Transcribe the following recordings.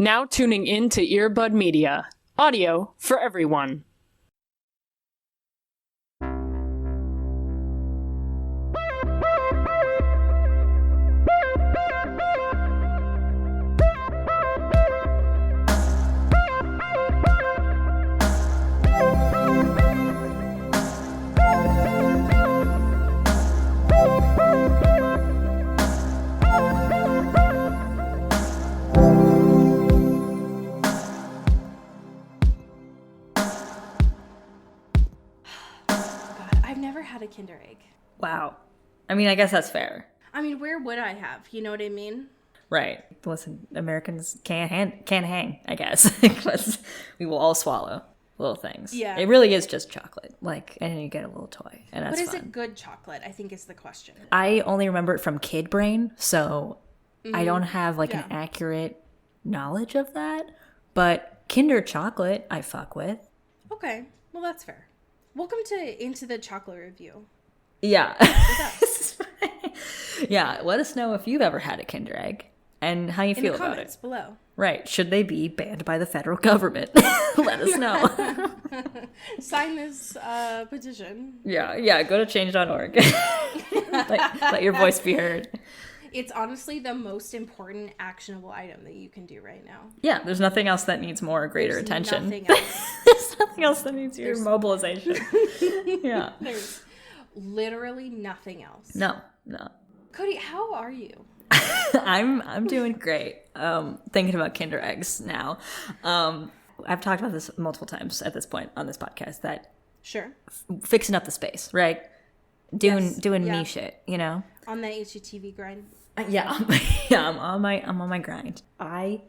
Now tuning in to Earbud Media. Audio for everyone. Had a Kinder Egg. Wow. I mean, I guess that's fair. I mean, where would I have? You know what I mean? Right. Listen, Americans can't hang, I guess, because we will all swallow little things. Yeah. It really is just chocolate. And then you get a little toy, and that's But is fun. it good chocolate? I think is the question. I only remember it from kid brain, so I don't have an accurate knowledge of that. But Kinder chocolate, I fuck with. Okay. Well, that's fair. Welcome to Into the Chocolate Review. Yeah. Yeah, let us know if you've ever had a Kinder Egg and how you feel about it. In the comments below. Right. Should they be banned by the federal government? Let us know. Sign this petition. Yeah. Go to change.org. let your voice be heard. It's honestly the most important actionable item that you can do right now. Yeah, there's nothing else that needs more or greater attention. Nothing else. There's nothing else that needs your mobilization. Yeah. There's literally nothing else. No. Cody, how are you? I'm doing great. Thinking about Kinder Eggs now. I've talked about this multiple times at this point on this podcast that Sure. Fixing up the space, right? Doing me shit, you know? On the HGTV grind. Yeah, I'm on my grind. I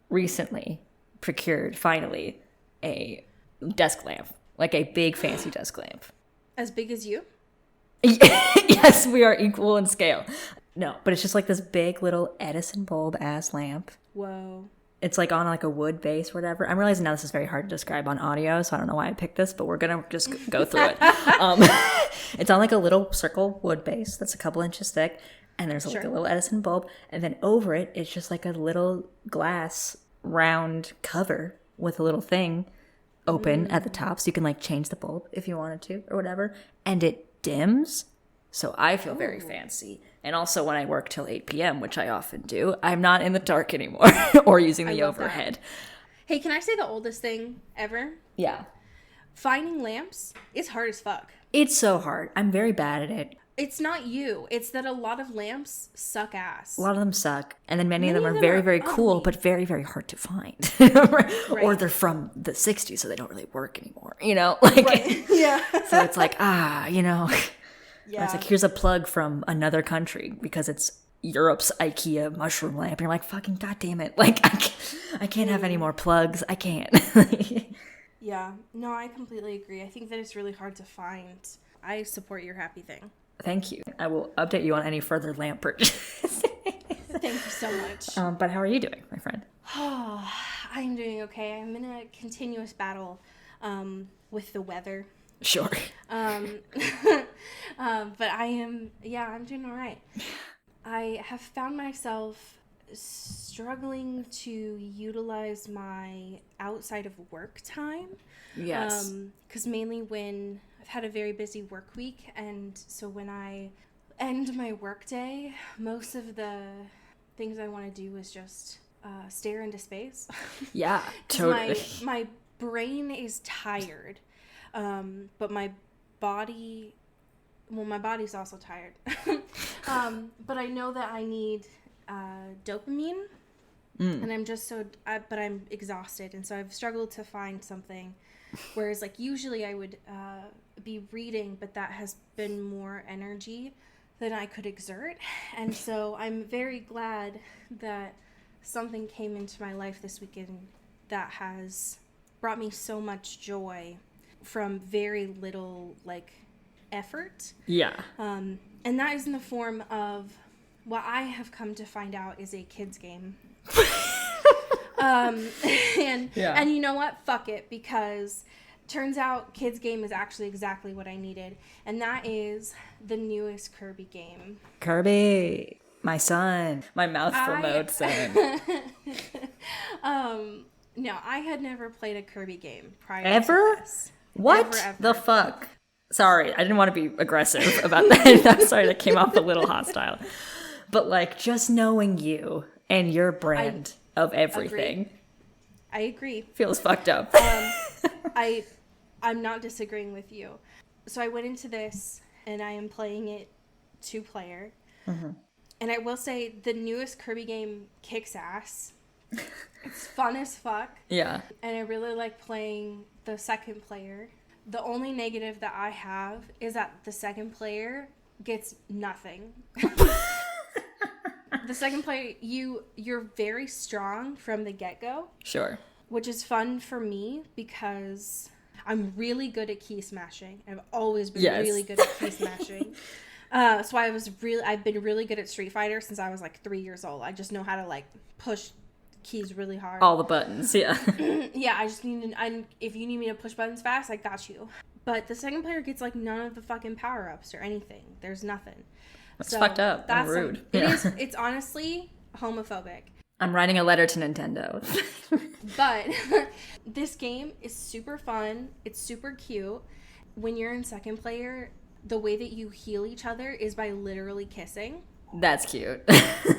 recently procured finally a desk lamp, like a big fancy desk lamp. As big as you? Yes, we are equal in scale. No, but it's just like this big little Edison bulb ass lamp. Whoa. It's like on like a wood base or whatever. I'm realizing now this is very hard to describe on audio, so I don't know why I picked this, but we're gonna just go through it. It's on like a little circle wood base that's a couple inches thick, and there's like a little Edison bulb, and then over it, it's just like a little glass round cover with a little thing open at the top, so you can like change the bulb if you wanted to or whatever, and it dims. So I feel very fancy. And also when I work till 8 p.m., which I often do, I'm not in the dark anymore or using the overhead. That. Hey, can I say the oldest thing ever? Yeah. Finding lamps is hard as fuck. It's so hard. I'm very bad at it. It's not you. It's that a lot of lamps suck ass. A lot of them suck. And then many of them are very, very cool, but very, very hard to find. Right. Or they're from the 60s, so they don't really work anymore. You know? Right. Yeah. So it's like, you know... Yeah. It's like, here's a plug from another country because it's Europe's IKEA mushroom lamp. You're like, fucking goddamn it. Like, I can't have any more plugs. I can't. Yeah. No, I completely agree. I think that it's really hard to find. I support your happy thing. Thank you. I will update you on any further lamp purchases. Thank you so much. But how are you doing, my friend? Oh, I'm doing okay. I'm in a continuous battle with the weather. Sure. But I'm doing all right. I have found myself struggling to utilize my outside of work time. Yes. Because mainly when I've had a very busy work week, and so when I end my work day, most of the things I want to do is just stare into space. Yeah, totally. My brain is tired. But my body's also tired. But I know that I need dopamine, and I'm just but I'm exhausted, and so I've struggled to find something. Whereas, like, usually I would be reading, but that has been more energy than I could exert, and so I'm very glad that something came into my life this weekend that has brought me so much joy. From very little, effort. Yeah. And that is in the form of what I have come to find out is a kids game. And you know what? Fuck it, because turns out kids game is actually exactly what I needed. And that is the newest Kirby game. Kirby. My son. My mouthful mode son. No, I had never played a Kirby game prior Ever? to this. What Ever. the fuck? Sorry, I didn't want to be aggressive about that. I'm sorry, that came off a little hostile. But like, just knowing you and your brand of everything I agree. feels fucked up. I'm not disagreeing with you. So I went into this and I am playing it 2-player. And I will say the newest Kirby game kicks ass. It's fun as fuck. Yeah. And I really like playing the second player. The only negative that I have is that the second player gets nothing. The second player, you're very strong from the get-go. Sure. Which is fun for me because I'm really good at key smashing. I've always been really good at key smashing. So I've been really good at Street Fighter since I was like 3 years old. I just know how to like push keys really hard. All the buttons, yeah. Yeah, I just need to, if you need me to push buttons fast, I got you. But the second player gets like none of the fucking power-ups or anything. There's nothing. That's fucked up. That's rude. It's honestly homophobic. I'm writing a letter to Nintendo. But this game is super fun. It's super cute. When you're in second player, the way that you heal each other is by literally kissing. That's cute.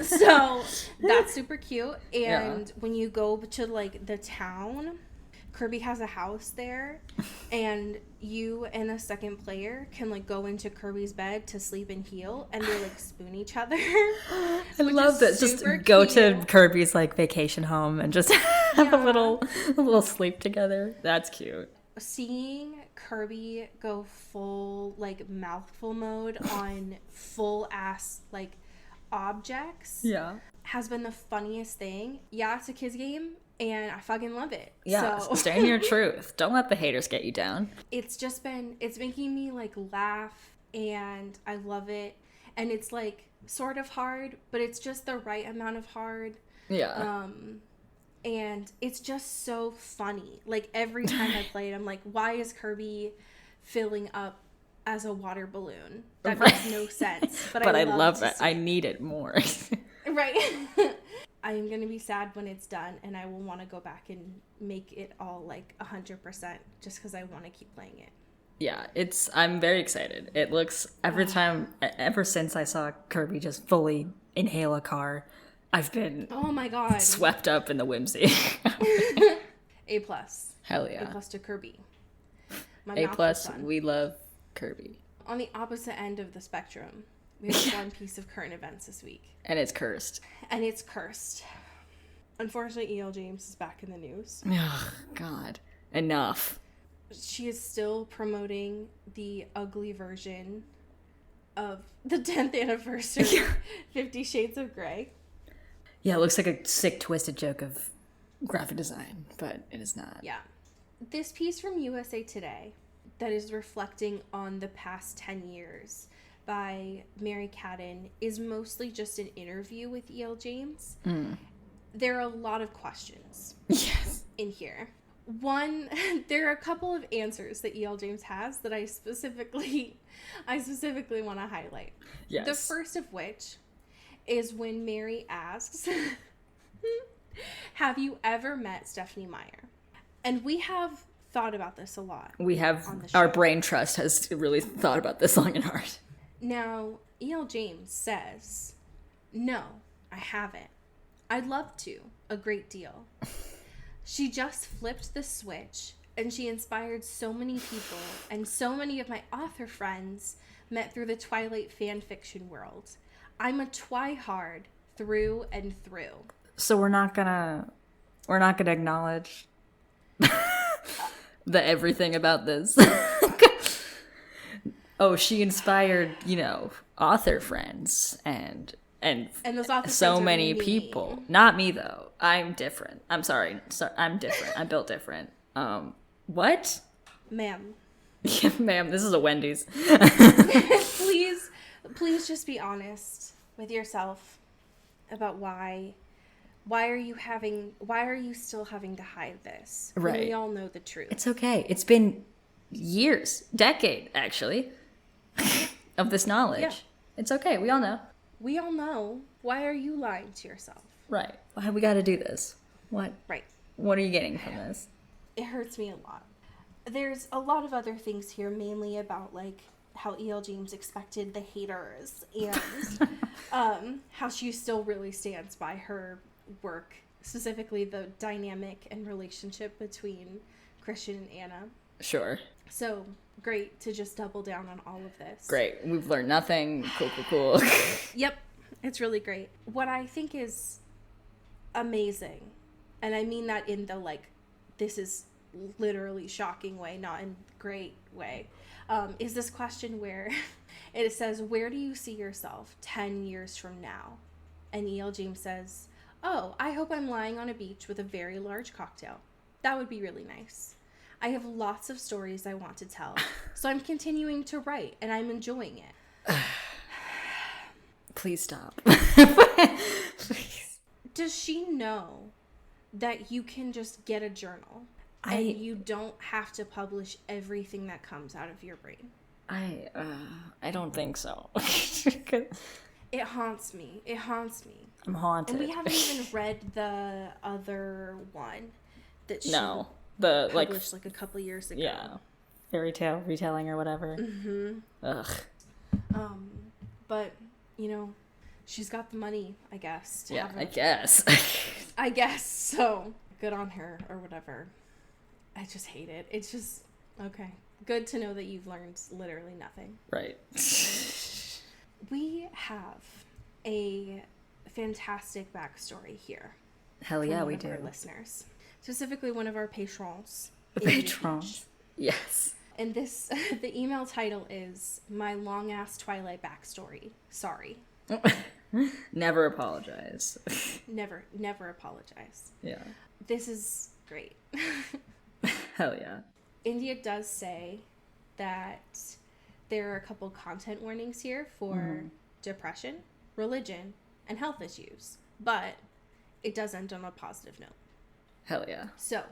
So that's super cute. And when you go to like the town, Kirby has a house there, and you and the second player can like go into Kirby's bed to sleep and heal, and they like spoon each other. I love that. Just go to Kirby's like vacation home and just have a little sleep together. That's cute. Seeing Kirby go full like mouthful mode on full ass like objects has been the funniest thing. Yeah, it's a kids game and I fucking love it. Yeah, so stay in your truth. Don't let the haters get you down. It's making me like laugh and I love it. And it's like sort of hard, but it's just the right amount of hard. Yeah. And it's just so funny. Like every time I play it, I'm like, why is Kirby filling up as a water balloon? That makes no sense. But I love it. I need it more. Right. I am going to be sad when it's done, and I will want to go back and make it all like 100% just because I want to keep playing it. Yeah, I'm very excited. It looks, ever since I saw Kirby just fully inhale a car, I've been oh my god swept up in the whimsy. A plus. Hell yeah. A plus to Kirby. A plus, we love Kirby. On the opposite end of the spectrum, we have one piece of current events this week. And it's cursed. Unfortunately, E.L. James is back in the news. Oh, God. Enough. She is still promoting the ugly version of the 10th anniversary 50 Shades of Grey. Yeah, it looks like a sick, twisted joke of graphic design, but it is not. Yeah. This piece from USA Today that is reflecting on the past 10 years by Mary Cadden is mostly just an interview with E.L. James. There are a lot of questions in here. One, there are a couple of answers that E.L. James has that I specifically want to highlight. Yes. The first of which is when Mary asks, have you ever met Stephenie Meyer? And we have thought about this a lot. We have, our brain trust has really thought about this long and hard. Now, E.L. James says, no, I haven't. I'd love to, a great deal. She just flipped the switch, and she inspired so many people, and so many of my author friends met through the Twilight fan fiction world. I'm a twihard through and through. So we're not gonna acknowledge the everything about this. Oh, she inspired, author friends and those author so many people. Not me though. I'm different. I'm sorry. I'm different. I'm built different. What? Ma'am. Yeah, ma'am, this is a Wendy's. Please just be honest with yourself about why are you still having to hide this? Right. When we all know the truth. It's okay. It's been years, decade actually, of this knowledge. Yeah. It's okay. We all know. We all know. Why are you lying to yourself? Right. Why we got to do this? What? Right. What are you getting from this? It hurts me a lot. There's a lot of other things here, mainly about like how E.L. James expected the haters and how she still really stands by her work, specifically the dynamic and relationship between Christian and Anna. Sure. So great to just double down on all of this. Great. We've learned nothing. Cool. Yep. It's really great. What I think is amazing, and I mean that in the like, this is literally shocking way, not in great way, is this question where it says, where do you see yourself 10 years from now? And E.L. James says, oh, I hope I'm lying on a beach with a very large cocktail. That would be really nice. I have lots of stories I want to tell, so I'm continuing to write, and I'm enjoying it. Please stop. Does she know that you can just get a journal and you don't have to publish everything that comes out of your brain? I don't think so. It haunts me. I'm haunted. And we haven't even read the other one that she the published like a couple years ago. Yeah, fairy tale retelling or whatever. Mm-hmm. Ugh. But you know, she's got the money, I guess. Yeah, I guess. I guess so. Good on her or whatever. I just hate it. It's just okay. Good to know that you've learned literally nothing. Right. We have a fantastic backstory here. Hell yeah, we do. Our listeners, specifically one of our patrons. Patrons. Yes. And this, the email title is "My Long Ass Twilight Backstory." Sorry. Never apologize. Never apologize. Yeah. This is great. Hell yeah. India does say that there are a couple content warnings here for depression, religion, and health issues, but it does end on a positive note. Hell yeah. So,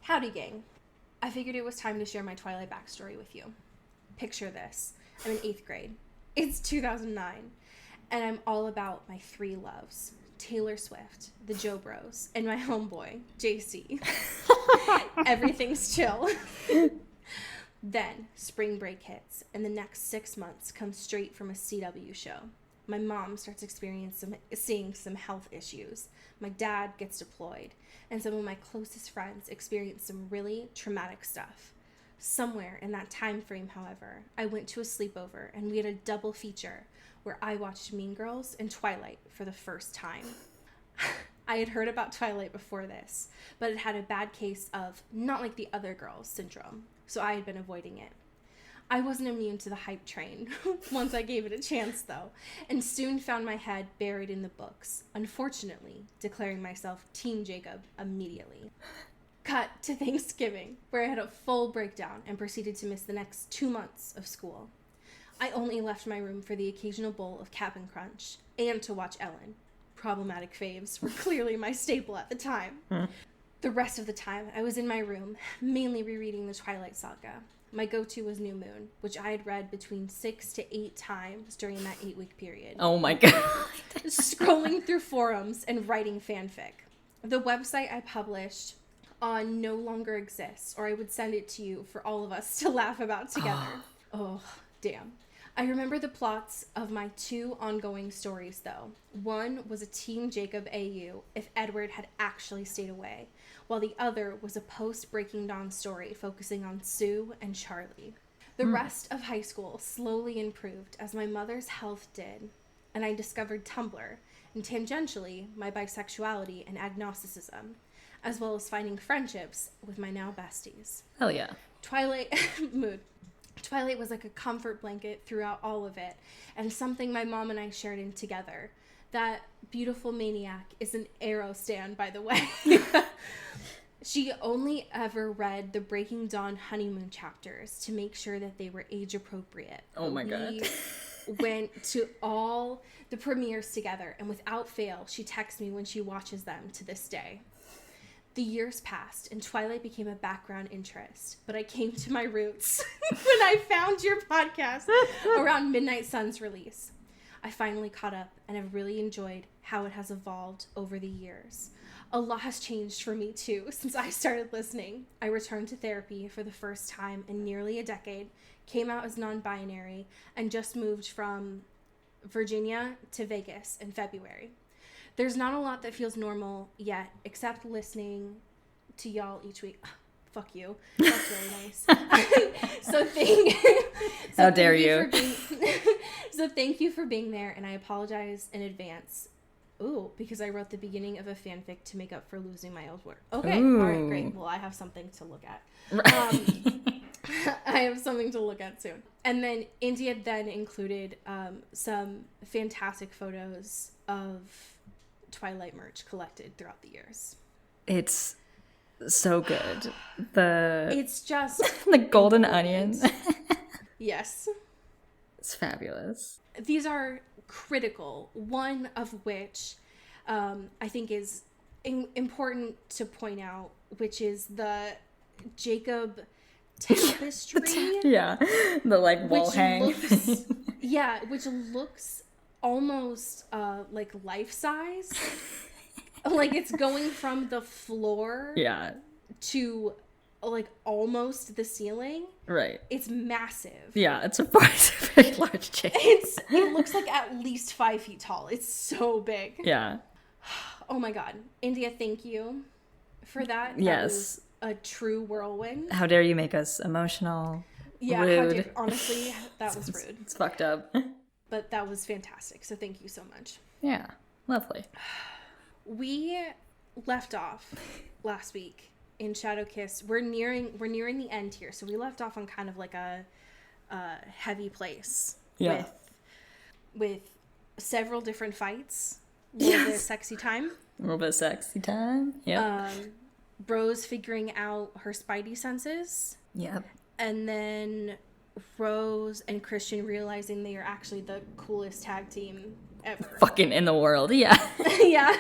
howdy gang. I figured it was time to share my Twilight backstory with you. Picture this. I'm in 8th grade. It's 2009, and I'm all about my 3 loves. Taylor Swift, the Joe Bros, and my homeboy, JC. Everything's chill. Then, spring break hits, and the next 6 months come straight from a CW show. My mom starts seeing some health issues. My dad gets deployed, and some of my closest friends experience some really traumatic stuff. Somewhere in that time frame, however, I went to a sleepover, and we had a double feature where I watched Mean Girls and Twilight for the first time. I had heard about Twilight before this, but it had a bad case of not like the other girls syndrome, so I had been avoiding it. I wasn't immune to the hype train once I gave it a chance, though, and soon found my head buried in the books, unfortunately declaring myself Team Jacob immediately. Cut to Thanksgiving, where I had a full breakdown and proceeded to miss the next 2 months of school. I only left my room for the occasional bowl of Cap'n Crunch and to watch Ellen. Problematic faves were clearly my staple at the time. The rest of the time, I was in my room, mainly rereading the Twilight Saga. My go-to was New Moon, which I had read between 6 to 8 times during that 8-week period. Oh my god. Scrolling through forums and writing fanfic. The website I published on no longer exists, or I would send it to you for all of us to laugh about together. Oh, damn. I remember the plots of my 2 ongoing stories, though. One was a Team Jacob AU if Edward had actually stayed away, while the other was a post-Breaking Dawn story focusing on Sue and Charlie. The rest of high school slowly improved as my mother's health did, and I discovered Tumblr, and tangentially, my bisexuality and agnosticism, as well as finding friendships with my now besties. Hell yeah. Twilight mood. Twilight was like a comfort blanket throughout all of it, and something my mom and I shared in together. That beautiful maniac is an Arrow stan, by the way. She only ever read the Breaking Dawn honeymoon chapters to make sure that they were age appropriate. Oh my god. We went to all the premieres together, and without fail, she texts me when she watches them to this day. The years passed, and Twilight became a background interest, but I came to my roots when I found your podcast around Midnight Sun's release. I finally caught up and have really enjoyed how it has evolved over the years. a lot has changed for me too since I started listening. I returned to therapy for the first time in nearly a decade, came out as non-binary, and just moved from Virginia to Vegas in February. There's not a lot that feels normal yet, except listening to y'all each week. Fuck you. That's really nice. How dare you? So thank you for being there, and I apologize in advance. Ooh, because I wrote the beginning of a fanfic to make up for losing my old work. Okay, Ooh. all right, great. Well, I have something to look at. I have something to look at soon. And then India then included some fantastic photos of Twilight merch collected throughout the years. It's so good. It's just The golden onion. Yes. It's fabulous. These are critical, one of which I think is important to point out, which is the Jacob tapestry. Yeah. The like wall which hang. which looks almost like life size. Like it's going from the floor Yeah. to like almost the ceiling. Right. It's massive. Yeah, it's a very large change. It looks like at least 5 feet tall. It's so big. Yeah. Oh my god. India, thank you for that. That Yes. was a true whirlwind. How dare you make us emotional? Yeah, Rude. honestly, that was rude. It's fucked up. But that was fantastic. So thank you so much. Yeah. Lovely. We left off last week in Shadow Kiss. We're nearing the end here. So we left off on kind of like a heavy place. Yeah. With several different fights. A little bit of sexy time. A little bit of sexy time. Yep. Rose figuring out her spidey senses. Yep. And then Rose and Christian realizing they are actually the coolest tag team ever. Fucking in the world. Yeah. Yeah.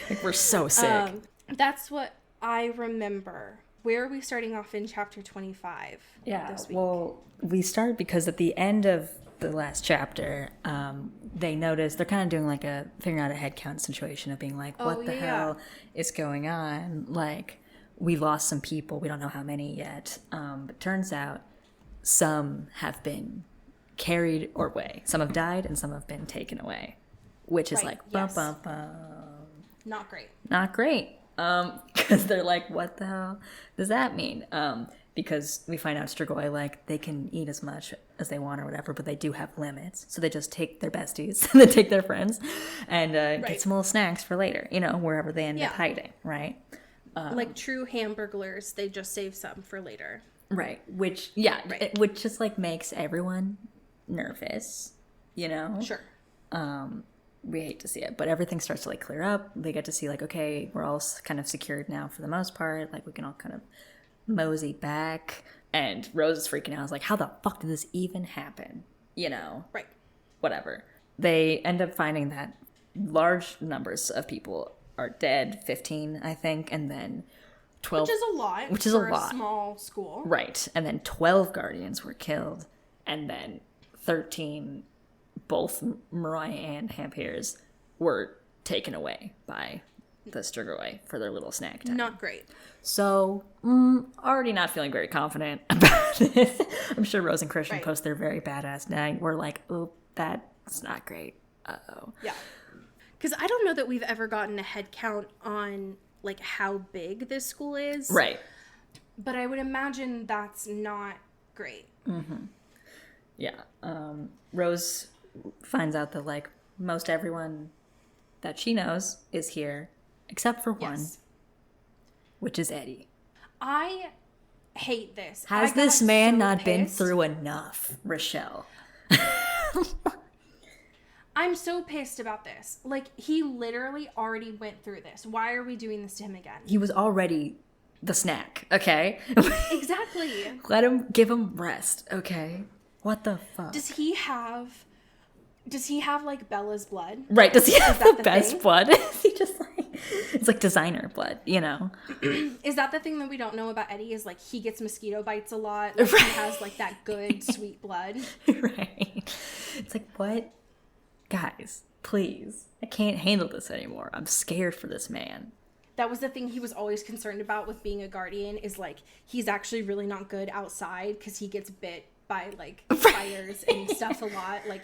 Like, we're so sick. That's what I remember. Where are we starting off in chapter 25 this week? Well, we started because at the end of the last chapter, they noticed they're kind of doing like a figuring out a headcount situation of being like, what the hell is going on? Like, we lost some people. We don't know how many yet. But turns out some have been carried away. Some have died and some have been taken away, which is Right, like, yes. bum, bum, bum. Not great. Not great. Because they're like, what the hell does that mean? Because we find out Strigoi, like, they can eat as much as they want or whatever, but they do have limits. So they just take their besties, they take their friends, and get some little snacks for later, wherever they end up hiding, right? Like true hamburglers, they just save some for later. Right. Which just, like, makes everyone nervous, Sure. We hate to see it, but everything starts to, like, clear up. They get to see, like, okay, we're all kind of secured now for the most part. Like, we can all kind of mosey back. And Rose is freaking out. I was like, how the fuck did this even happen? Right. Whatever. They end up finding that large numbers of people are dead, 15, I think, and then 12. Which is a lot. Which is for a lot. Small school. Right. And then 12 Guardians were killed, and then 13, both Mariah and Hampiers, were taken away by the Strigoi for their little snack time. Not great. So, already not feeling very confident about this. I'm sure Rose and Christian post their very badass night. We're like, oh, that's not great. Uh-oh. Yeah. Because I don't know that we've ever gotten a head count on, like, how big this school is. Right. But I would imagine that's not great. Mm-hmm. Yeah. Rose finds out that, like, most everyone that she knows is here, except for one, which is Eddie. I hate this. Has this man not been through enough, Rochelle? I'm so pissed about this. Like, he literally already went through this. Why are we doing this to him again? He was already the snack, okay? Exactly. Give him rest, okay? What the fuck? Does he have like Bella's blood? Right, does he have the best thing? blood? Is he just like, it's like designer blood, Is that the thing that we don't know about Eddie, is like he gets mosquito bites a lot? Like, he has like that good sweet blood. Right. It's like, what? Guys, please. I can't handle this anymore. I'm scared for this man. that was the thing he was always concerned about with being a guardian, is like he's actually really not good outside because he gets bit by like fires and stuff a lot. Like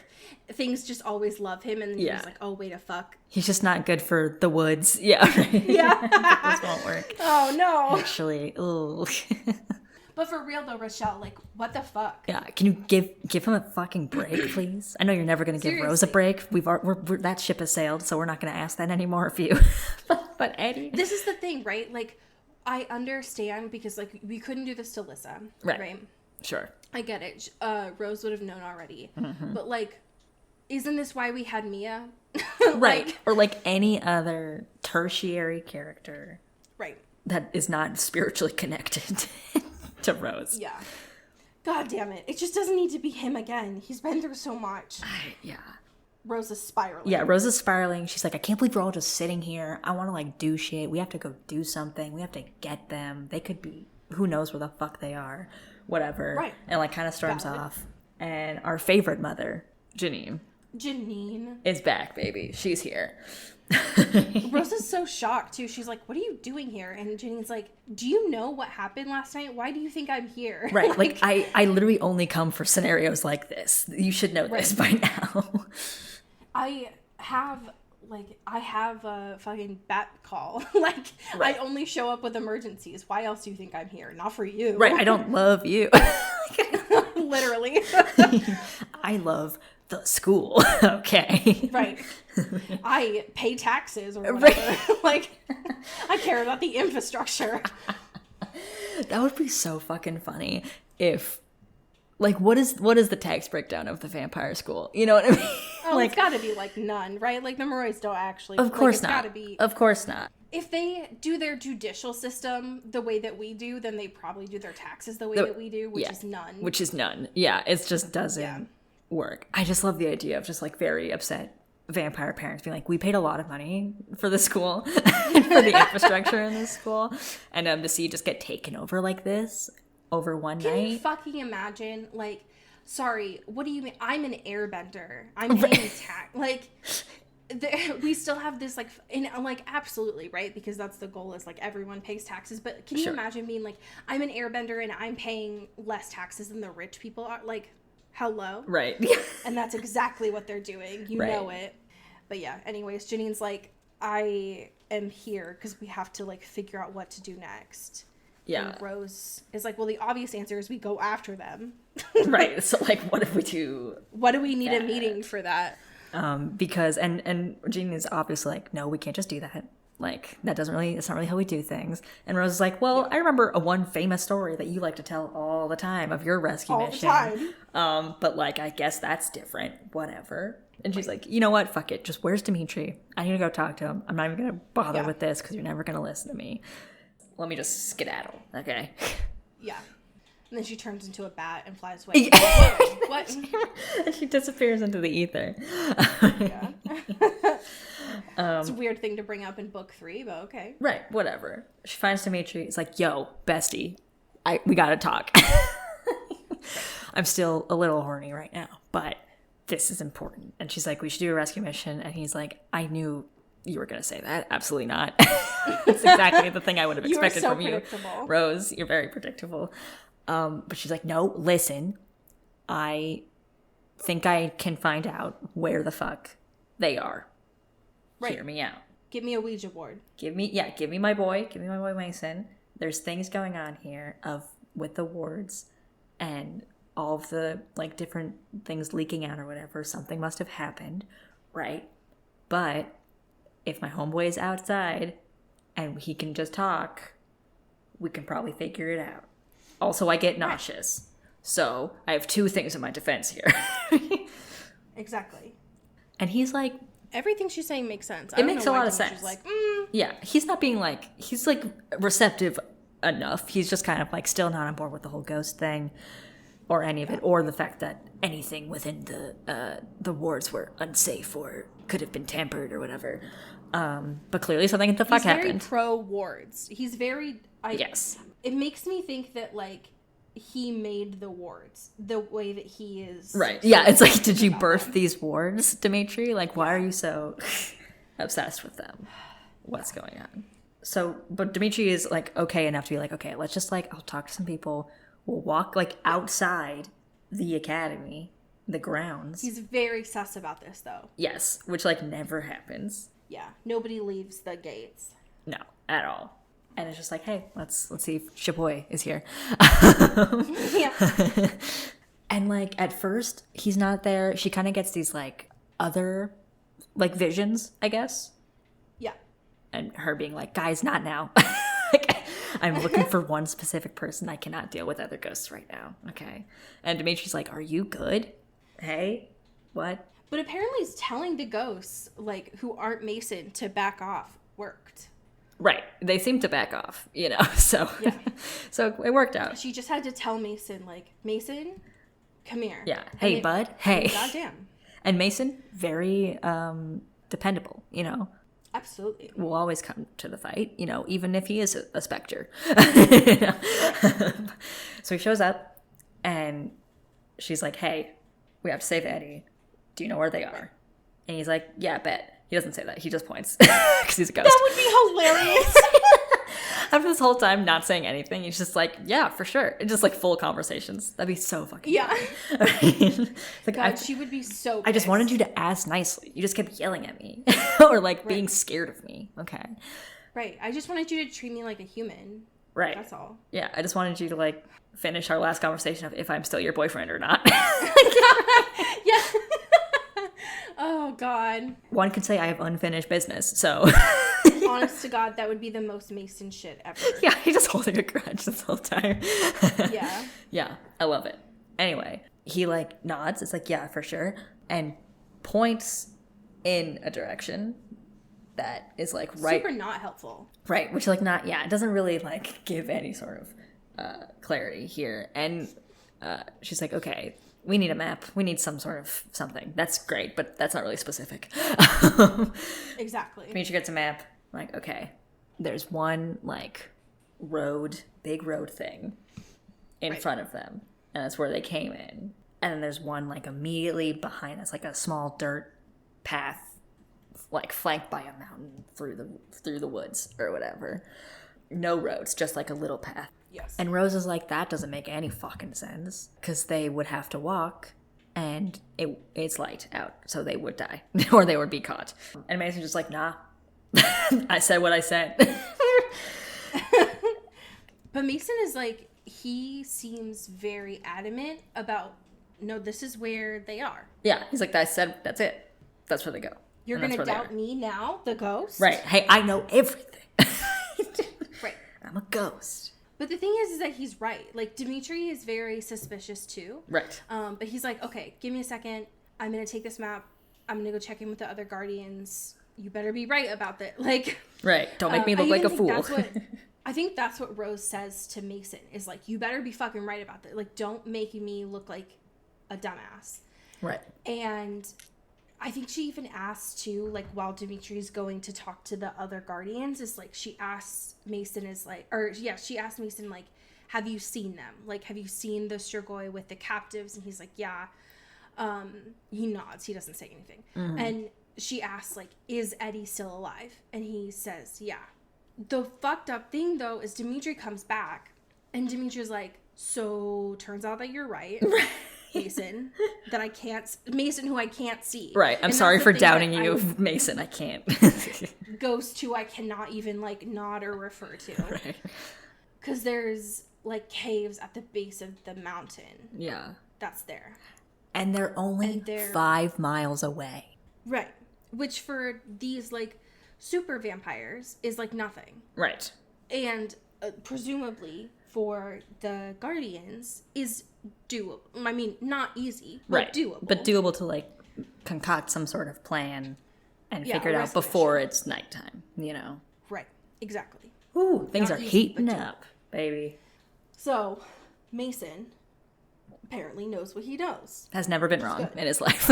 things just always love him, and he was like, oh wait a fuck, he's just not good for the woods. Yeah. This won't work. Oh no. Actually, ooh. But for real though, Rochelle, like what the fuck? Yeah, can you give him a fucking break, please? I know you're never gonna give Rose a break. We're that ship has sailed, so we're not gonna ask that anymore of you. But Eddie, this is the thing, right? Like I understand, because like we couldn't do this to Lissa, right? Sure. I get it. Rose would have known already. But, like, isn't this why we had Mia? Right. Or, like, any other tertiary character. Right. That is not spiritually connected to Rose. Yeah. God damn it. It just doesn't need to be him again. He's been through so much. Yeah. Rose is spiraling. Yeah, Rose is spiraling. She's like, I can't believe we're all just sitting here. I want to, like, do shit. We have to go do something. We have to get them. They could be... Who knows where the fuck they are. Whatever. Right. And like kind of storms off. And our favorite mother, Janine, is back, baby. She's here. Rose is so shocked too. She's like, what are you doing here? And Janine's like, do you know what happened last night? Why do you think I'm here? Right. like I literally only come for scenarios like this. You should know this by now. I have a fucking bat call. Like, I only show up with emergencies. Why else do you think I'm here? Not for you. Right. I don't love you. Literally. I love the school. Okay. Right. I pay taxes or whatever. Like, I care about the infrastructure. That would be so fucking funny if... Like, what is the tax breakdown of the vampire school? You know what I mean? Oh, like, it's gotta be, like, none, right? Like, the Morroys don't actually... Of course like, not. Gotta be, of course not. If they do their judicial system the way that we do, then they probably do their taxes the way that we do, which is none. Which is none. Yeah, it just doesn't work. I just love the idea of just, like, very upset vampire parents being like, we paid a lot of money for the school, for the infrastructure in the school, and to see it just get taken over like this... over one night. Can you fucking imagine? Like, sorry, what do you mean? I'm an airbender. I'm paying tax. Like, we still have this, like, absolutely, right? Because that's the goal, is, like, everyone pays taxes. But can you imagine being, like, I'm an airbender and I'm paying less taxes than the rich people are? Like, hello? Right. And that's exactly what they're doing. You know it. But, yeah, anyways, Janine's like, I am here because we have to, like, figure out what to do next. Yeah. And Rose is like, well, the obvious answer is we go after them. Right. So, like, what if we do... What do we need a meeting for that? Because, and Jean is obviously like, no, we can't just do that. Like, it's not really how we do things. And Rose is like, well, I remember one famous story that you like to tell all the time of your rescue mission. All the time. But, like, I guess that's different. Whatever. And she's like, you know what? Fuck it. Just, where's Dimitri? I need to go talk to him. I'm not even going to bother with this because you're never going to listen to me. Let me just skedaddle, okay? Yeah. And then she turns into a bat and flies away. What? And she disappears into the ether. Yeah. It's a weird thing to bring up in book 3, but okay. Right, whatever. She finds Dimitri. It's like, yo, bestie, we gotta talk. I'm still a little horny right now, but this is important. And she's like, we should do a rescue mission. And he's like, I knew you were going to say that. Absolutely not. That's exactly the thing I would have expected from you. Rose, you're very predictable. But she's like, no, listen. I think I can find out where the fuck they are. Right. Hear me out. Give me a Ouija board. Give me my boy. Give me my boy Mason. There's things going on here with the wards and all of the, like, different things leaking out or whatever. Something must have happened, right? But if my homeboy is outside and he can just talk, we can probably figure it out. Also, I get nauseous. So I have 2 things in my defense here. Exactly. And he's like... Everything she's saying makes sense. It makes a lot of sense. She's like, Yeah, he's not being like... He's, like, receptive enough. He's just kind of, like, still not on board with the whole ghost thing or any of it, or the fact that anything within the wards were unsafe or could have been tampered or whatever. But clearly something the fuck happened. He's very pro wards. He's very... Yes. It makes me think that, like, he made the wards the way that he is. Right. Yeah, it's like, did you birth these wards, Dimitri? Like, why are you so obsessed with them? What's going on? So, but Dimitri is like okay enough to be like, okay, let's just like, I'll talk to some people. We'll walk like outside the academy, the grounds. He's very sus about this, though. Yes, which like never happens. Yeah, nobody leaves the gates. No, at all. And it's just like, hey, let's see if Chapoy is here. Yeah. And like at first he's not there. She kind of gets these like other like visions, I guess. Yeah. And her being like, guys, not now. Like, I'm looking for one specific person. I cannot deal with other ghosts right now. Okay. And Dimitri's like, are you good? Hey, what? But apparently telling the ghosts, like, who aren't Mason to back off worked. Right. They seem to back off, you know, so Yeah. so it worked out. She just had to tell Mason, like, Mason, come here. Yeah. Hey, bud. Hey. Goddamn. And Mason, very dependable, you know. Absolutely. Will always come to the fight, you know, even if he is a specter. So he shows up and she's like, hey, we have to save Eddie. Do you know where they are? And he's like, yeah, bet. He doesn't say that. He just points because he's a ghost. That would be hilarious. After this whole time not saying anything, he's just like, yeah, for sure. It's just like full conversations. That'd be so fucking Yeah. funny. Like, God, she would be so I just pissed. wanted you to ask nicely. You just kept yelling at me or like being scared of me. Okay. Right. I just wanted you to treat me like a human. Right. That's all. Yeah. I just wanted you to like finish our last conversation of if I'm still your boyfriend or not. Yeah. Oh, God. One could say I have unfinished business. So Honest to God, that would be the most Mason shit ever. yeah, he's just holding a grudge this whole time. Yeah. Yeah. I love it. Anyway, he like nods. It's like, yeah, for sure. And points in a direction that is like right. Super not helpful. Right, which like not it doesn't really like give any sort of clarity here. And she's like, okay, we need a map. We need some sort of something. That's great, but that's not really specific. Exactly. Dimitri gets a map. I'm like, okay, there's one like road, big road thing in front of them, and that's where they came in. And then there's one like immediately behind us, like a small dirt path, like flanked by a mountain through the woods or whatever. No roads, just like a little path. Yes. And Rose is like, that doesn't make any fucking sense because they would have to walk and it's light out, so they would die or they would be caught. And Mason's just like, nah, I said what I said. But Mason is like, he seems very adamant about, no, this is where they are. Yeah, he's like, I said, that's it. That's where they go. You're And going to that's where they doubt are. me now, the ghost? Right. Hey, I know everything. Right. I'm a ghost. But the thing is that he's right. Like, Dimitri is very suspicious too. Right. But he's like, okay, give me a second. I'm going to take this map. I'm going to go check in with the other guardians. You better be right about that. Like, Right. Don't make me look I like a even think fool. I think that's what Rose says to Mason is like, you better be fucking right about that. Like, don't make me look like a dumbass. Right. And I think she even asked too, like, while Dimitri's going to talk to the other guardians, is like, she asks Mason she asked Mason, like, have you seen them? Like, have you seen the Strigoi with the captives? And he's like, yeah. He nods. He doesn't say anything. Mm-hmm. And she asks, like, is Eddie still alive? And he says, yeah. The fucked up thing, though, is Dimitri comes back, and Dimitri's like, so turns out that you're right. Mason, Mason, who I can't see. Right. I'm And sorry that's the for thing doubting that you, Mason. I can't. Ghost who I cannot even, like, nod or refer to. Right. Because there's, like, caves at the base of the mountain. Yeah. That's there. And they're only 5 miles away. Right. Which for these, like, super vampires is, like, nothing. Right. And presumably for the guardians is doable. I mean, not easy, but Right. doable. But doable to, like, concoct some sort of plan and figure it out resolution. before it's nighttime, you know? Right. Exactly. Ooh, things Not are easy, heating but up, baby. So, Mason apparently knows what he knows. Has never been wrong good. in his life.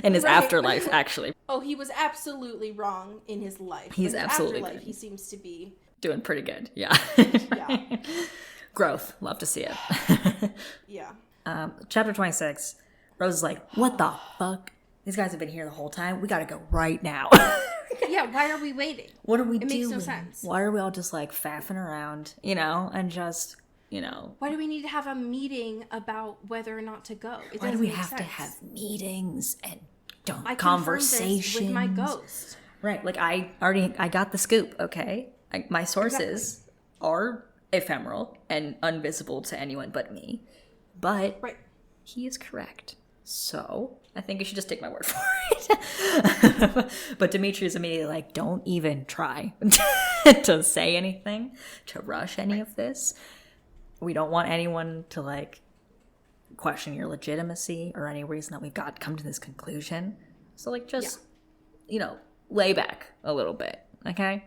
In his Right. afterlife, actually. Oh, he was absolutely wrong in his life. He's in his absolutely afterlife, good. he seems to be. Doing pretty good. Yeah. Yeah. Growth. Love to see it. Yeah. Chapter 26. Rose is like, what the fuck? These guys have been here the whole time. We gotta go right now. Yeah, why are we waiting? What are we It doing? makes no sense. Why are we all just like faffing around, you know, and just, you know, Why do we need to have a meeting about whether or not to go? It why do doesn't we make have to sense. have meetings and don't I confirmed this conversations with my ghost. Right, like I got the scoop, okay? My sources are ephemeral and invisible to anyone but me. But Right. he is correct. So, I think you should just take my word for it. But Dimitri is immediately like, don't even try to say anything, to rush any of this. We don't want anyone to like question your legitimacy or any reason that we've got to come to this conclusion. So like just you know, lay back a little bit, okay?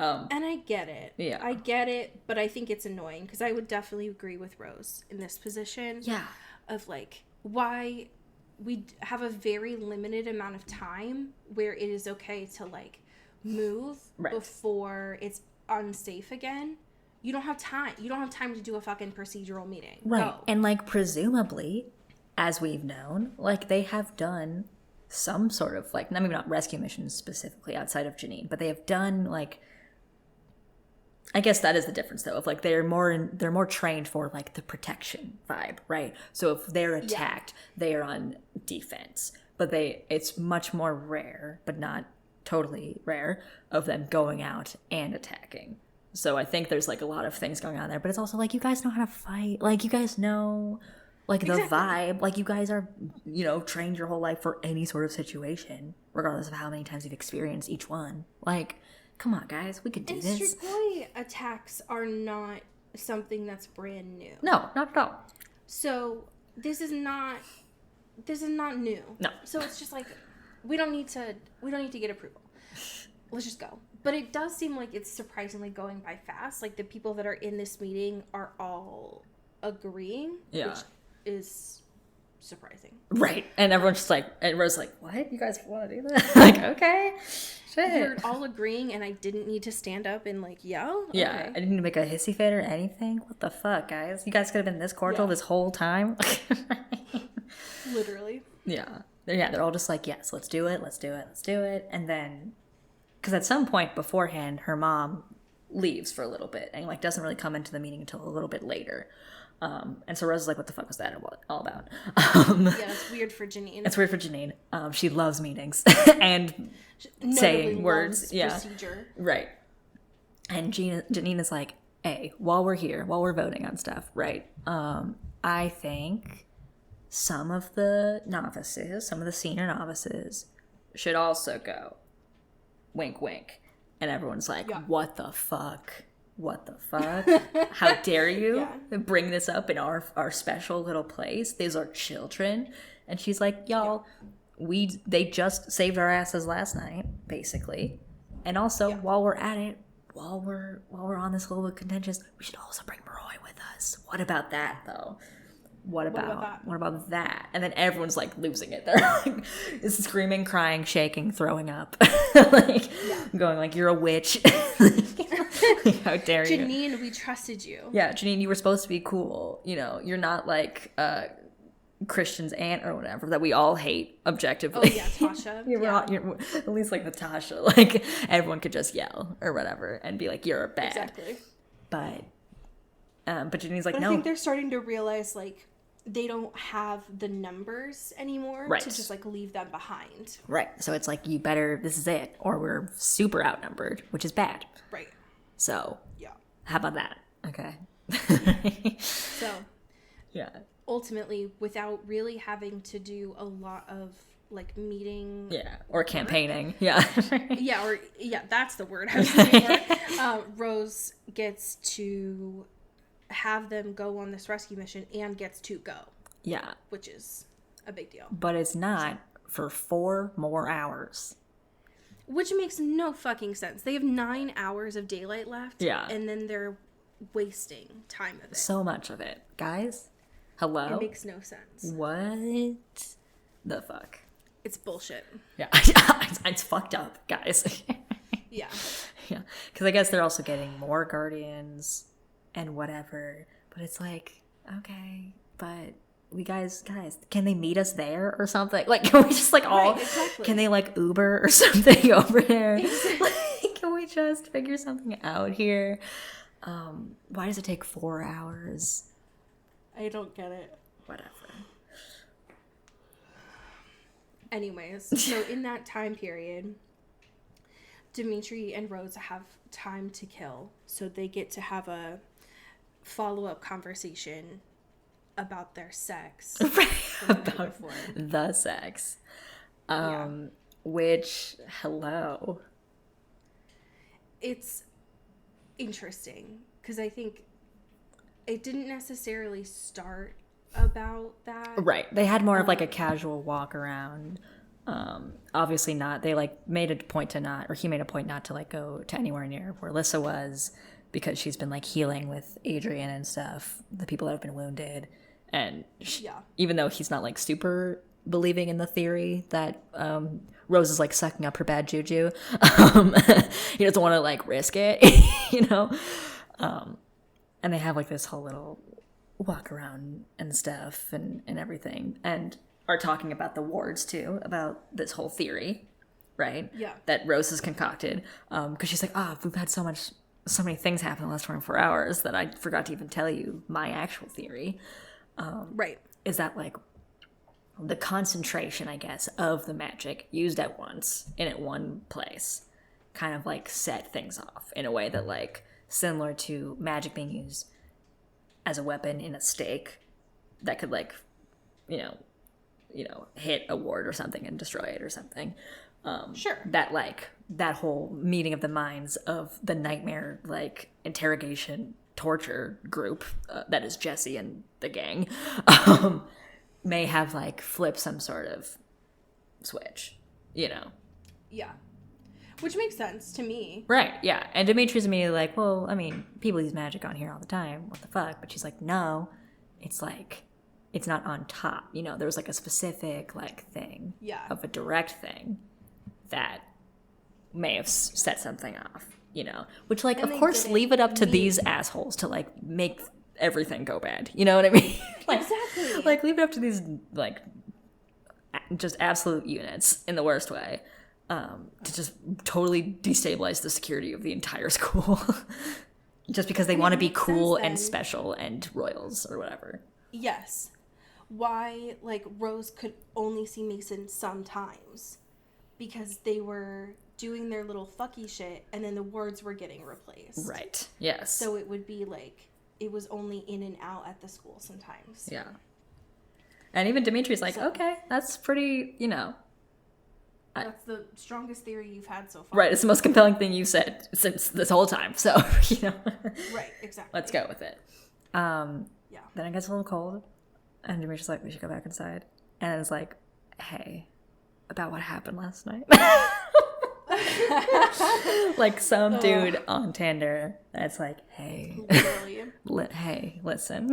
And I get it. Yeah. I get it, but I think it's annoying because I would definitely agree with Rose in this position. Yeah. Of like, why we have a very limited amount of time where it is okay to like move before it's unsafe again. You don't have time. You don't have time to do a fucking procedural meeting. Right. Go. And like presumably, as we've known, like they have done some sort of like, maybe not rescue missions specifically outside of Janine, but they have done like, I guess that is the difference though, of like they're more trained for like the protection vibe, right? So if they're attacked, they are on defense. But it's much more rare, but not totally rare, of them going out and attacking. So I think there's like a lot of things going on there, but it's also like you guys know how to fight. Like you guys know like the vibe. Like you guys are, you know, trained your whole life for any sort of situation, regardless of how many times you've experienced each one. Like, come on, guys, we could do this. Strigoi attacks are not something that's brand new. No, not at all. So this is not new. No. So it's just like we don't need to get approval. Let's just go. But it does seem like it's surprisingly going by fast. Like the people that are in this meeting are all agreeing, which is surprising. Right. And everyone's just like, and Rose's like, what? You guys want to do that? Like, okay. Shit. You're all agreeing and I didn't need to stand up and like yell? Yeah. Okay. I didn't need to make a hissy fit or anything. What the fuck, guys? You guys could have been this cordial this whole time. Literally. Yeah. They're all just like, yes, let's do it. Let's do it. Let's do it. And then, because at some point beforehand, her mom leaves for a little bit and like doesn't really come into the meeting until a little bit later. And so Rose is like, what the fuck was that all about? Yeah, it's weird for Janine. It's weird for Janine. She loves meetings and Notably saying words. loves Yeah. procedure. Right. And Janine is like, hey, while we're here, while we're voting on stuff, right? I think some of the senior novices should also go. Wink, wink. And everyone's like, what the fuck? What the fuck? How dare you bring this up in our special little place? These are children. And she's like, y'all, they just saved our asses last night, basically. And also, while we're at it, while we're on this little contentious, we should also bring Maroi with us. What about that, though? What about that? And then everyone's like losing it. They're like screaming, crying, shaking, throwing up, going like, "You're a witch! How dare you, Janine? We trusted you." Yeah, Janine, you were supposed to be cool. You know, you're not like Christian's aunt or whatever that we all hate objectively. Oh yeah, Tasha. You're at least like Natasha. Like everyone could just yell or whatever and be like, "You're bad." Exactly. But Janine's like, But no. I think they're starting to realize like they don't have the numbers anymore to just like leave them behind. Right. So it's like, you better, this is it, or we're super outnumbered, which is bad. Right. So Yeah. how about that? Okay. So yeah. ultimately, without really having to do a lot of like meeting. Yeah. Or campaigning. Yeah. That's the word I was looking for. Rose gets to have them go on this rescue mission and gets to go. Yeah. Which is a big deal. But it's not for 4 more hours. Which makes no fucking sense. They have 9 hours of daylight left. Yeah. And then they're wasting time of it. So much of it. Guys, hello? It makes no sense. What the fuck? It's bullshit. Yeah. It's fucked up, guys. Yeah. Yeah. Because I guess they're also getting more guardians and whatever. But it's like, okay, but guys, can they meet us there or something? Like, can we just like all, Right, exactly. can they like Uber or something over there? Like, can we just figure something out here? Why does it take 4 hours? I don't get it. Whatever. Anyways, so in that time period, Dimitri and Rose have time to kill, so they get to have a follow-up conversation about their sex. About the sex. Which, hello. It's interesting because I think it didn't necessarily start about that. Right. They had more of like a casual walk around. Obviously not. They like made a point to not, or he made a point not to like go to anywhere near where Lissa was, because she's been like healing with Adrian and stuff, the people that have been wounded. And even though he's not like super believing in the theory that Rose is like sucking up her bad juju, he doesn't want to like risk it, you know? And they have like this whole little walk around and stuff and everything, and are talking about the wards too, about this whole theory, right? Yeah. That Rose has concocted. Because she's like, we've had so many things happen in the last 24 hours that I forgot to even tell you my actual theory. Right. Is that like the concentration, I guess, of the magic used at once and at one place kind of like set things off in a way that like similar to magic being used as a weapon in a stake that could like, you know, hit a ward or something and destroy it or something. Sure. That like that whole meeting of the minds of the nightmare like interrogation torture group that is Jesse and the gang may have like flipped some sort of switch, you know. Yeah. Which makes sense to me. Right, yeah. And Dimitri's immediately like, well, I mean, people use magic on here all the time. What the fuck? But she's like, no, it's like, it's not on top. You know, there was like a specific like thing of a direct thing that may have set something off, you know. Which like, And of course, leave it up to these assholes to like make everything go bad. You know what I mean? Like, exactly. Like, leave it up to these like just absolute units in the worst way. To just totally destabilize the security of the entire school. Just because they want to be cool and special and royals or whatever. Yes. Why, like, Rose could only see Mason sometimes. Because they were doing their little fucky shit, and then the wards were getting replaced. Right. Yes. So it would be, like, it was only in and out at the school sometimes. Yeah. And even Dimitri's like, okay, that's pretty, you know. That's the strongest theory you've had so far. Right, it's the most compelling thing you've said since this whole time. So, you know. Right, exactly. Let's go with it. Yeah. Then it gets a little cold. And Dimitri's like, we should go back inside. And it's like, hey, about what happened last night. Like some dude on Tinder that's like, hey. Hey, listen.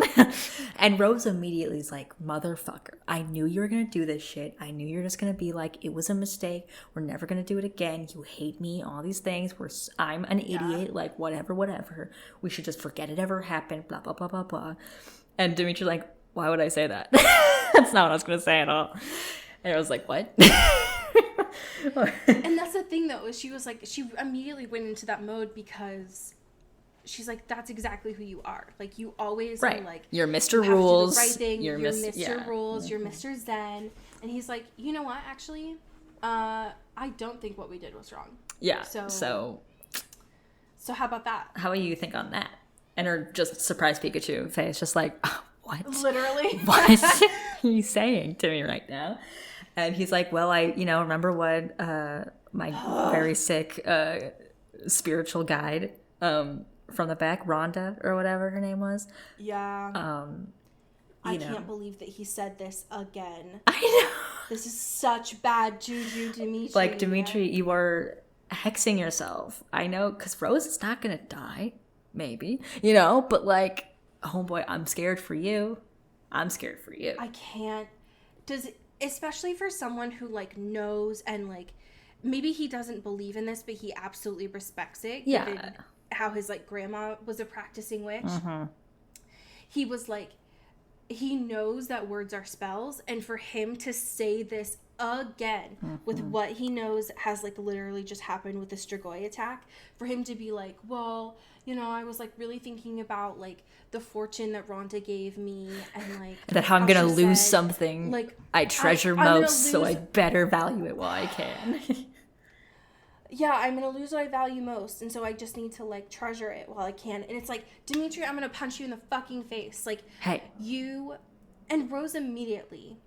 And Rose immediately is like, motherfucker, I knew you were gonna do this shit. I knew you were just gonna be like, it was a mistake, we're never gonna do it again, you hate me, all these things, I'm an idiot, like whatever, we should just forget it ever happened, blah blah blah blah blah. And Dimitri's like, why would I say that? That's not what I was gonna say at all. And I was like, what? And that's the thing though, is she was like, she immediately went into that mode because she's like, that's exactly who you are. Like, you always are like, you're Mr. You have Rules. to do the right thing. You're Mr. Rules. You're Mr. Zen. And he's like, you know what? Actually, I don't think what we did was wrong. Yeah. So how about that? How do you think on that? And her just surprised Pikachu face, just like, oh, what? Literally. What are you saying to me right now? And he's like, well, I, remember what my very sick spiritual guide from the back, Rhonda or whatever her name was. Yeah. I can't believe that he said this again. I know. This is such bad juju, Dimitri. Like, Dimitri, you are hexing yourself. I know, because Rose is not going to die, maybe, but like, homeboy, I'm scared for you. I can't. Especially for someone who like knows and like, maybe he doesn't believe in this, but he absolutely respects it. Yeah. Given how his like grandma was a practicing witch. Mm-hmm. He was like, he knows that words are spells, and for him to say this again with what he knows has like literally just happened with the Strigoi attack, for him to be like, well, you know, I was like really thinking about like the fortune that Rhonda gave me, and like That how I'm gonna she lose said, something like I treasure I'm gonna most, so lose- I better value it while I can. yeah, I'm gonna lose what I value most, and so I just need to like treasure it while I can. And it's like, Dimitri, I'm gonna punch you in the fucking face. Like, Hey. you, and Rose immediately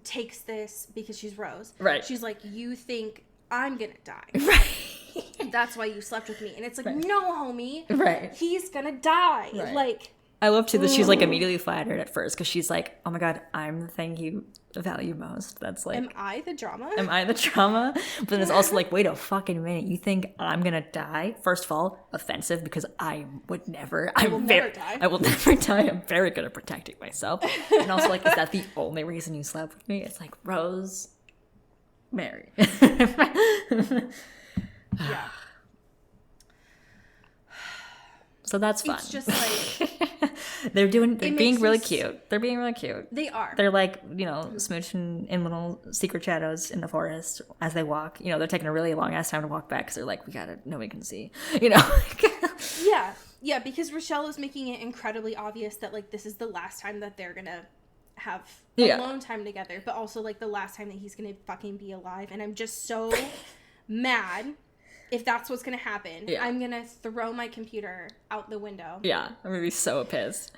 takes this because she's Rose. Right. She's like, you think I'm gonna die. Right. That's why you slept with me. And it's like, Right. no, homie. Right. He's gonna die. Right. Like, I love too that she's like immediately flattered at first because she's like, oh my god, I'm the thing you value most. That's like, am I the drama? am I the trauma? But then it's also like, wait a fucking minute, you think I'm gonna die? First of all, offensive because I would never. I will never die. I will never die. I'm very good at protecting myself. And also, like, is that the only reason you slept with me? It's like Rose, Mary. Yeah. So that's fun. It's just like, they're being makes really you cute. They're being really cute. they are. They're like, you know, smooching in little secret shadows in the forest as they walk. You know, they're taking a really long ass time to walk back because they're like, we gotta, nobody can see. You know? Yeah. Yeah, because Rochelle is making it incredibly obvious that, like, this is the last time that they're gonna have Yeah. alone time together, but also, like, the last time that he's gonna fucking be alive. And I'm just so mad if that's what's gonna happen. Yeah. I'm gonna throw my computer out the window. Yeah, I'm gonna be so pissed.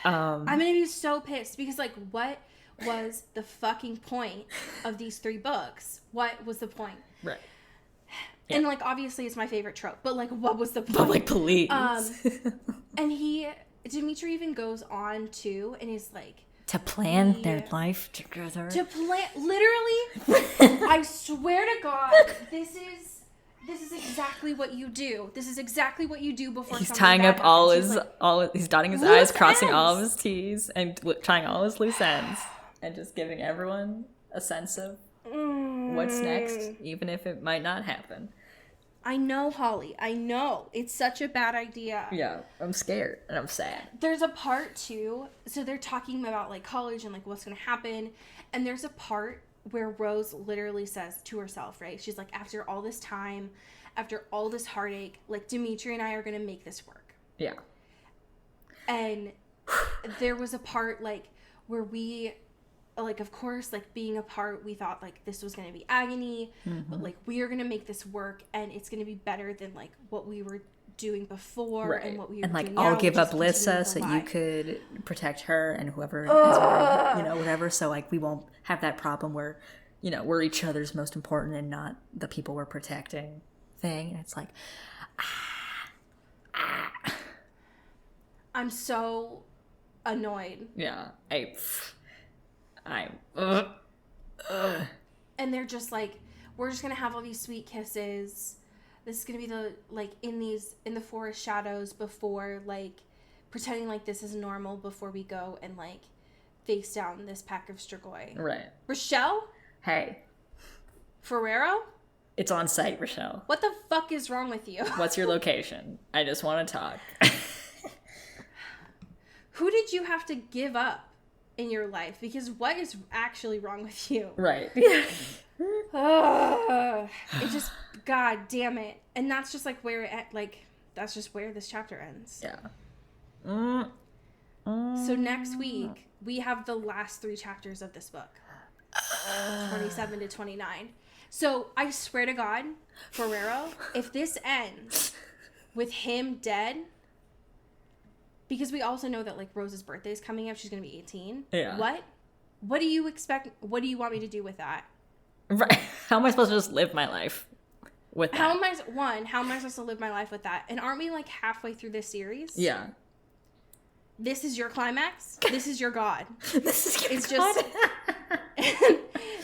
I'm gonna be so pissed because, like, what was the fucking point of these 3 books? What was the point? Right. And, like, obviously it's my favorite trope, but, like, what was the point? But like, please. And Dimitri even goes on too, and is like, to plan their life together. to plan, literally, I swear to God, this is exactly what you do. This is exactly what you do before He's something tying bad up all happens. his, He's like, he's dotting his Loose I's, crossing all of ends. his T's, and tying all his loose ends, and just giving everyone a sense of what's next, even if it might not happen. I know, Holly. I know. It's such a bad idea. Yeah, I'm scared and I'm sad. There's a part too, so they're talking about like college and like what's gonna happen, and there's a part where Rose literally says to herself, right? She's like, after all this time, after all this heartache, like, Dimitri and I are gonna make this work. Yeah. And there was a part like where we, like, of course, like, being apart, we thought like this was gonna be agony, but like, we are gonna make this work, and it's gonna be better than like what we were doing before and what we were And like, doing I'll now, give which is up Lissa continuing so to you lie. could protect her and whoever is around, you know, whatever. So like, we won't have that problem where, you know, we're each other's most important and not the people we're protecting thing. And it's like, I'm so annoyed. yeah, I'm And they're just like, we're just gonna have all these sweet kisses. This is gonna be the, like, in the forest shadows before, like, pretending like this is normal before we go and like face down this pack of Strigoi. right. Rochelle? Hey, Ferrero? it's on site, Rochelle. What the fuck is wrong with you? What's your location? I just want to talk. Who did you have to give up in your life? Because what is actually wrong with you? Right. Ugh. It just, god damn it. And that's just like where that's just where this chapter ends. Yeah. So next week we have the last 3 chapters of this book, 27 to 29. So I swear to God, Ferrero, if this ends with him dead, because we also know that like Rose's birthday is coming up, she's gonna be 18. Yeah. What do you expect? What do you want me to do with that? Right. How am I supposed to just live my life with that? How am I supposed to live my life with that? And aren't we like halfway through this series? Yeah. This is your climax. This is your god. This is It's God. just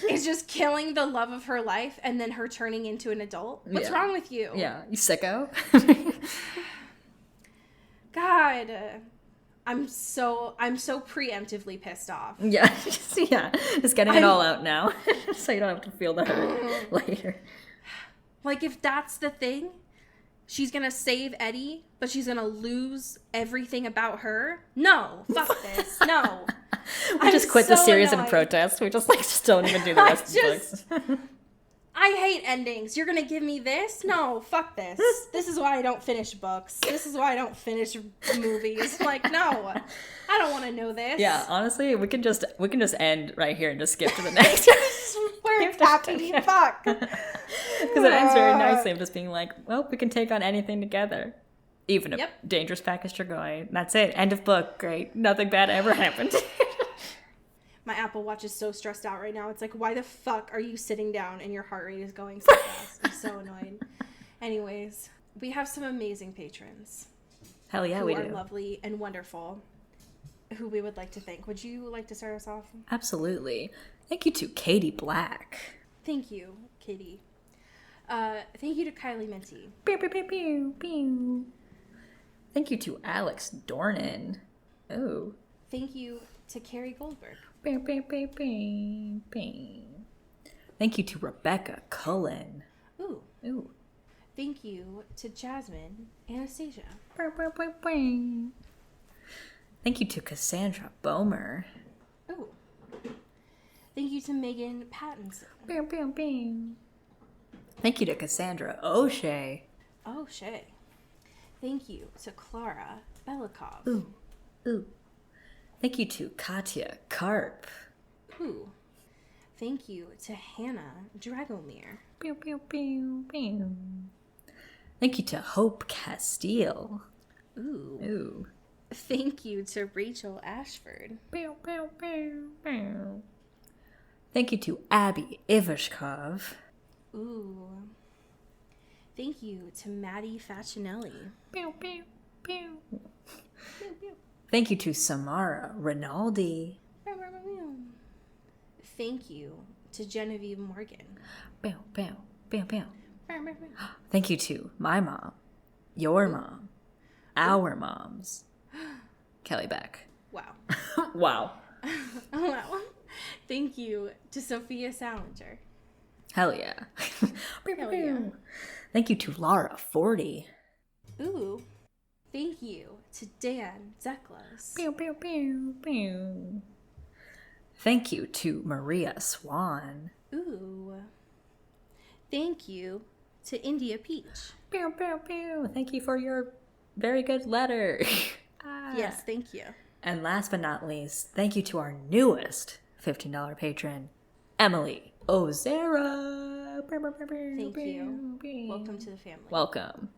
it's just killing the love of her life and then her turning into an adult. What's Yeah. wrong with you? Yeah, you sicko. God, I'm so preemptively pissed off. Yeah, just getting it all out now, so you don't have to feel the hurt later. Like, if that's the thing, she's gonna save Eddie, but she's gonna lose everything about her. No, fuck this. No. We just quit the so series in annoyed. protest. We just just don't even do the rest of the books. I hate endings. You're gonna give me this? No, fuck this. This is why I don't finish books. This is why I don't finish movies. Like, no, I don't want to know this. Yeah, honestly, we can just end right here and just skip to the next. Where it's happy. Fuck. Because it ends very nicely of just being like, well, we can take on anything together. Even a dangerous package to go. That's it. End of book. Great. Nothing bad ever happened. My Apple Watch is so stressed out right now. It's like, why the fuck are you sitting down and your heart rate is going so fast? I'm so annoyed. Anyways, we have some amazing patrons. Hell yeah, who we are do. Lovely and wonderful, who we would like to thank. Would you like to start us off? Absolutely. Thank you to Katie Black. Thank you, Katie. Thank you to Kylie Minty. Pew, pew, pew, pew, pew. Thank you to Alex Dornan. Oh. Thank you to Carrie Goldberg. Pew, pew, pew, pew, pew. Thank you to Rebecca Cullen. Ooh. Ooh. Thank you to Jasmine Anastasia. Pew, pew, pew, pew. Thank you to Cassandra Bomer. Ooh. Thank you to Megan Pattinson. Pew, pew, pew. Thank you to Cassandra O'Shea. Oh, Shay. Thank you to Clara Belikov. Ooh. Ooh. Thank you to Katya Karp. Ooh. Thank you to Hannah Dragomir. Pew, pew, pew, pew. Thank you to Hope Castile. Ooh. Ooh. Thank you to Rachel Ashford. Pew, pew, pew, pew. Thank you to Abby Ivashkov. Ooh. Thank you to Maddie Facinelli. Pew, pew, pew. Thank you to Samara Rinaldi. Thank you to Genevieve Morgan. Pew, pew, pew, pew. Thank you to my mom, your mom, our moms, Kelly Beck. Wow. Wow. Wow. Thank you to Sophia Salinger. Hell yeah. Hell yeah. Thank you to Laura Forty. Ooh. Thank you to Dan Zeklas. Pew, pew, pew, pew. Thank you to Maria Swan. Ooh. Thank you to India Peach. Pew, pew, pew. Thank you for your very good letter. Yes, thank you. And last but not least, thank you to our newest $15 patron, Emily Ozera. Thank you. Welcome to the family. Welcome.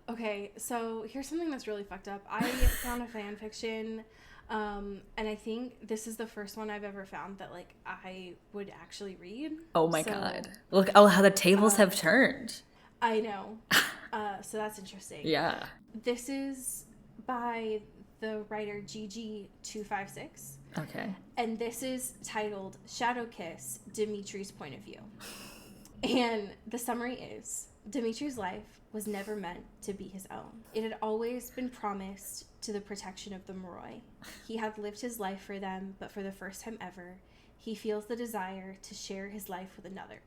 Okay, so here's something that's really fucked up. I found a fan fiction, and I think this is the first one I've ever found that, like, I would actually read. Oh my So, god. Look, oh, how the tables have turned. I know. So that's interesting. Yeah. This is by the writer GG256, Okay. and this is titled Shadow Kiss, Dimitri's Point of View. And the summary is, Dimitri's life was never meant to be his own. It had always been promised to the protection of the Moroi. He had lived his life for them, but for the first time ever, he feels the desire to share his life with another.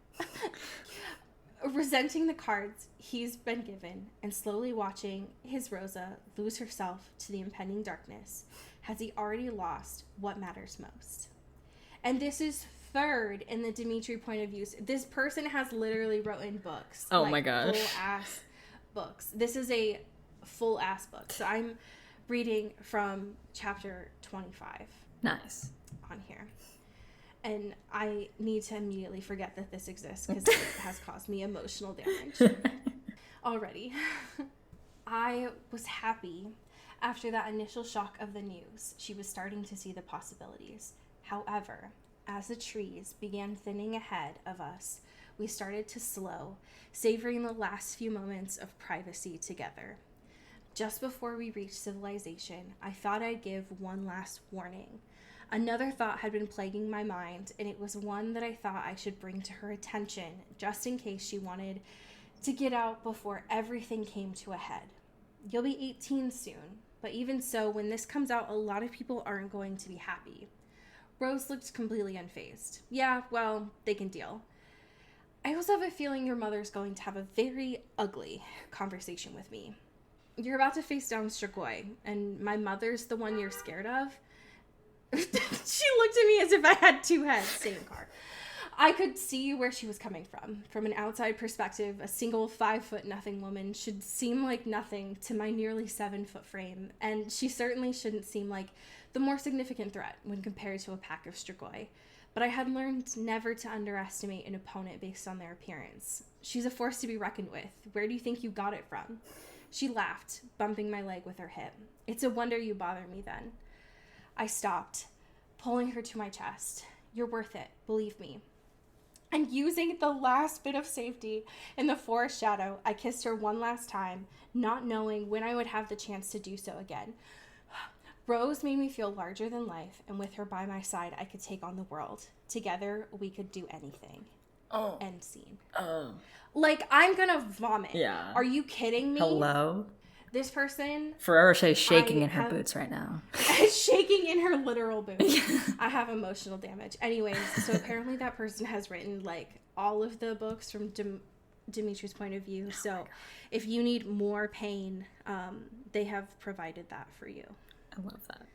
Resenting the cards he's been given and slowly watching his Rosa lose herself to the impending darkness, has he already lost what matters most? And this is third in the Dimitri point of view. This person has literally written books. Oh my gosh. Full ass books. This is a full ass book. So I'm reading from chapter 25 Nice. on here. And I need to immediately forget that this exists because it has caused me emotional damage already. I was happy after that initial shock of the news. She was starting to see the possibilities. However, as the trees began thinning ahead of us, we started to slow, savoring the last few moments of privacy together. Just before we reached civilization, I thought I'd give one last warning. Another thought had been plaguing my mind, and it was one that I thought I should bring to her attention, just in case she wanted to get out before everything came to a head. You'll be 18 soon, but even so, when this comes out, a lot of people aren't going to be happy. Rose looked completely unfazed. Yeah, well, they can deal. I also have a feeling your mother's going to have a very ugly conversation with me. You're about to face down Strigoi, and my mother's the one you're scared of. She looked at me as if I had two heads. Same car. I could see where she was coming from. From an outside perspective, a single 5'0" woman should seem like nothing to my nearly 7-foot frame, and she certainly shouldn't seem like the more significant threat when compared to a pack of Strigoi. But I had learned never to underestimate an opponent based on their appearance. She's a force to be reckoned with. Where do you think you got it from? She laughed, bumping my leg with her hip. It's a wonder you bother me then. I stopped, pulling her to my chest. You're worth it, believe me. And using the last bit of safety in the forest shadow, I kissed her one last time, not knowing when I would have the chance to do so again. Rose made me feel larger than life, and with her by my side, I could take on the world. Together, we could do anything. Oh. End scene. Oh. Like, I'm gonna vomit. Yeah. Are you kidding me? Hello? This person... Ferrero Rocher's shaking in her boots right now. Shaking in her literal boots. I have emotional damage. Anyways, so apparently that person has written, like, all of the books from Dimitri's point of view. So if you need more pain, they have provided that for you. I love that.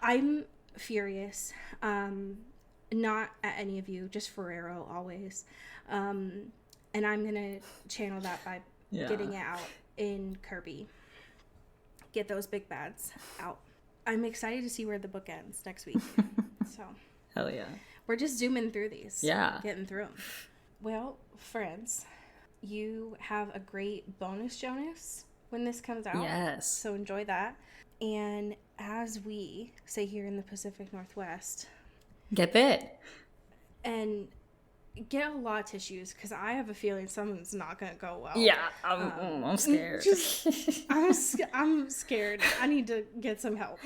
I'm furious. Not at any of you, just Ferrero always. And I'm going to channel that by getting it out in Kirby. Get those big bads out. I'm excited to see where the book ends next week. So Hell yeah. we're just zooming through these. Yeah. Getting through them. Well, friends, you have a great bonus Jonas when this comes out. Yes. So enjoy that. And as we say here in the Pacific Northwest, Get bit. and get a lot of tissues, because I have a feeling something's not going to go well. Yeah, I'm scared. I'm scared. I need to get some help.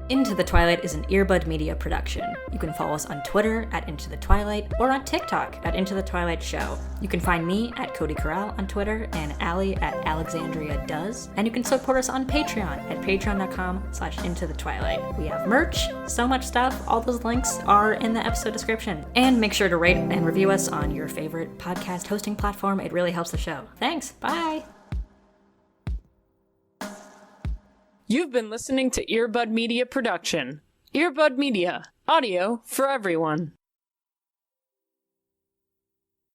Into the Twilight is an Earbud Media production. You can follow us on Twitter at Into the Twilight or on TikTok at Into the Twilight Show. You can find me at Cody Corral on Twitter and Allie at Alexandria Does. And you can support us on Patreon at patreon.com/Into the Twilight. We have merch, so much stuff. All those links are in the episode description. And make sure to rate and review us on your favorite podcast hosting platform. It really helps the show. Thanks. Bye. You've been listening to Earbud Media Production. Earbud Media, audio for everyone.